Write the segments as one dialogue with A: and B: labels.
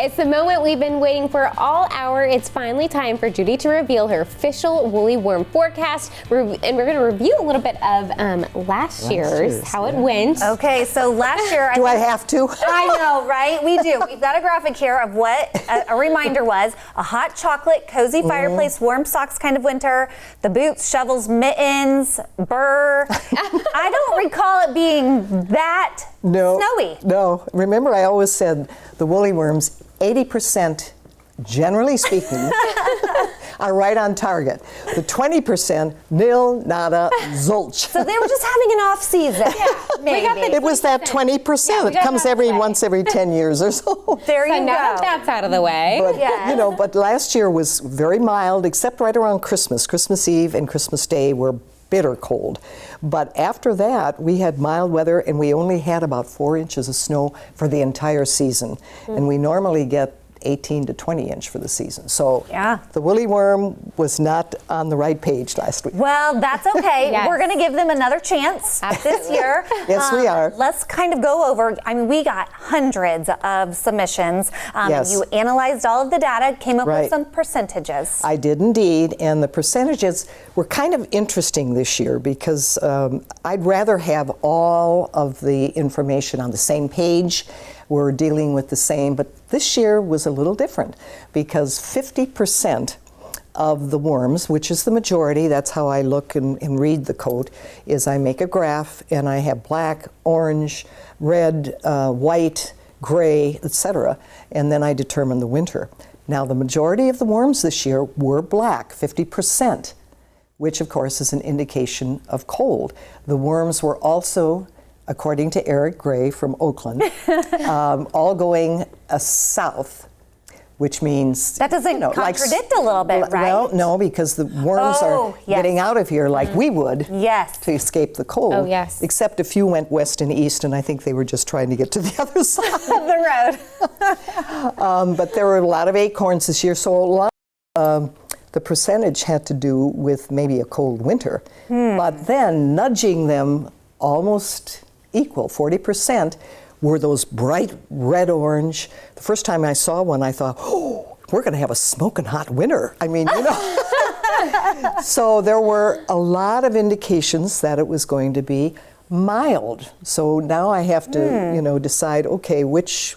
A: It's the moment we've been waiting for all hour. It's finally time for Judy to reveal her official woolly worm forecast. And we're going to review a little bit of last year's, how it went.
B: Okay, so last year...
C: Do I have to?
B: I know, right? We do. We've got a graphic here of what a reminder was. A hot chocolate, cozy fireplace, warm socks kind of winter. The boots, shovels, mittens, burr. I don't recall it being that snowy.
C: No. Remember, I always said the woolly worms, 80%, generally speaking, are right on target. The 20%, nil, nada, zilch.
B: So they were just having an off season. Maybe.
C: It was that 20%. It comes once every 10 years or so.
B: There you go.
A: Now that that's out of the way.
C: But, but last year was very mild, except right around Christmas. Christmas Eve and Christmas Day were bitter cold. But after that, we had mild weather, and we only had about 4 inches of snow for the entire season. And we normally get 18 to 20 inch for the season. So the woolly worm was not on the right page last week.
B: Well, that's okay. We're going to give them another chance this year.
C: Yes, we are.
B: Let's kind of go over, I mean, we got hundreds of submissions. You analyzed all of the data, came up with some percentages.
C: I did indeed, and the percentages were kind of interesting this year because I'd rather have all of the information on the same page. We're dealing with the same, but this year was a little different because 50% of the worms, which is the majority, that's how I look and read the code, is I make a graph and I have black, orange, red, white, gray, etc., and then I determine the winter. Now, the majority of the worms this year were black, 50%, which of course is an indication of cold. The worms were also, according to Eric Gray from Oakland, all going south, which means...
B: That doesn't contradict a little bit, right?
C: Well, no, because the worms are getting out of here like we would to escape the cold.
A: Oh, yes.
C: Except a few went west and east, and I think they were just trying to get to the other side
B: of the road.
C: But there were a lot of acorns this year, so a lot of the percentage had to do with maybe a cold winter. But then nudging them almost equal, 40%, were those bright red-orange. The first time I saw one, I thought, oh, we're going to have a smoking hot winter. I mean, you know. So there were a lot of indications that it was going to be mild. So now I have to, decide, okay, which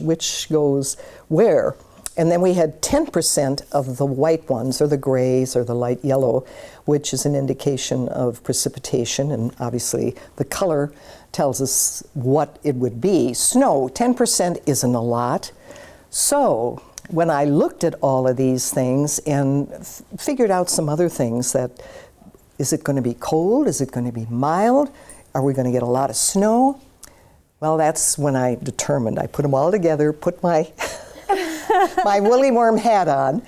C: goes where. And then we had 10% of the white ones, or the grays, or the light yellow, which is an indication of precipitation, and obviously the color tells us what it would be. Snow, 10% isn't a lot. So when I looked at all of these things and figured out some other things, that is it going to be cold? Is it going to be mild? Are we going to get a lot of snow? Well, that's when I determined. I put them all together, put my my woolly worm hat on,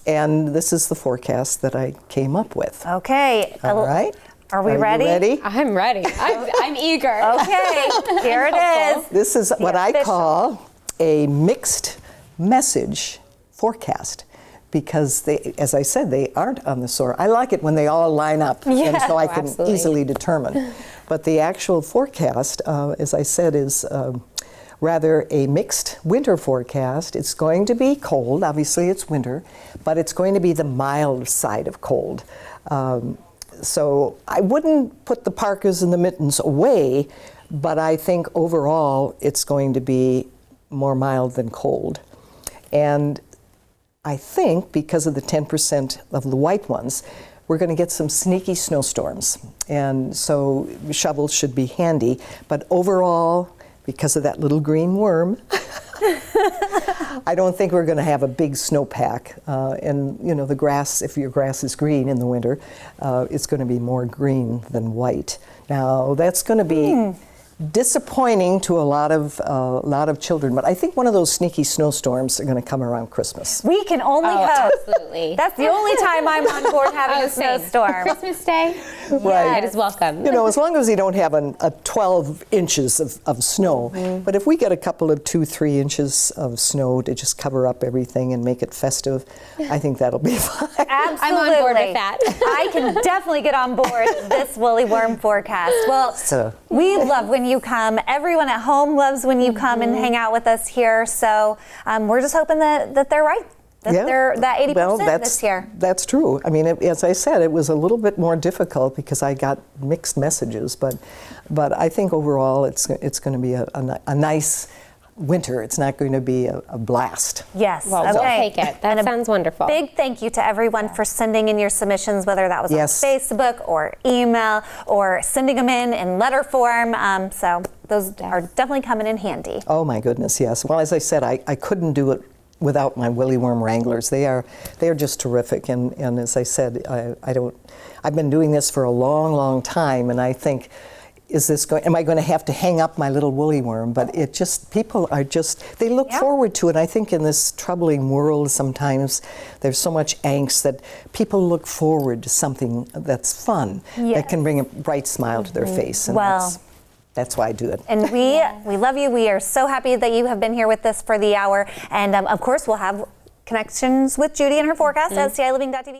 C: and this is the forecast that I came up with.
B: Okay.
C: All right.
B: Are we ready?
C: You ready?
A: I'm ready. I'm eager.
B: Okay, here it is.
C: This is what I call a mixed message forecast, because they, as I said, they aren't on the soar. I like it when they all line up, and so I can easily determine. But the actual forecast, as I said, is rather a mixed winter forecast. It's going to be cold. Obviously, it's winter, but it's going to be the mild side of cold. So I wouldn't put the parkas and the mittens away, but I think overall it's going to be more mild than cold. And I think because of the 10% of the white ones, we're going to get some sneaky snowstorms. And so shovels should be handy. But overall, because of that little green worm, I don't think we're going to have a big snowpack. And you know, the grass, if your grass is green in the winter, it's going to be more green than white. Now, that's going to be disappointing to a lot of children, but I think one of those sneaky snowstorms are going to come around Christmas.
B: We can only hope.
A: Absolutely.
B: That's the only time I'm on board having a snowstorm.
A: Christmas Day,
C: Right.
A: it is welcome.
C: You know, as long as you don't have a 12 inches of snow, but if we get a couple of 2-3 inches of snow to just cover up everything and make it festive, I think that'll be fine.
B: Absolutely.
A: I'm on board with that.
B: I can definitely get on board this woolly worm forecast. Well, we love when you come. Everyone at home loves when you come and hang out with us here. So we're just hoping that they're right. They're that 80% this year.
C: That's true. I mean, as I said, it was a little bit more difficult because I got mixed messages, but I think overall it's going to be a nice winter. It's not going to be a blast.
B: Yes.
A: Well, we'll take it. That sounds wonderful.
B: Big thank you to everyone for sending in your submissions, whether that was on Facebook or email or sending them in letter form. So those are definitely coming in handy.
C: Oh my goodness, yes. Well, as I said, I couldn't do it without my Willy Worm Wranglers. They are just terrific. And as I said, I've been doing this for a long, long time, and I think, am I going to have to hang up my little woolly worm? But people they look forward to it. I think in this troubling world sometimes there's so much angst that people look forward to something that's fun, that can bring a bright smile to their face. And that's why I do it.
B: And we love you. We are so happy that you have been here with us for the hour. And of course, we'll have connections with Judy and her forecast at CILiving.tv.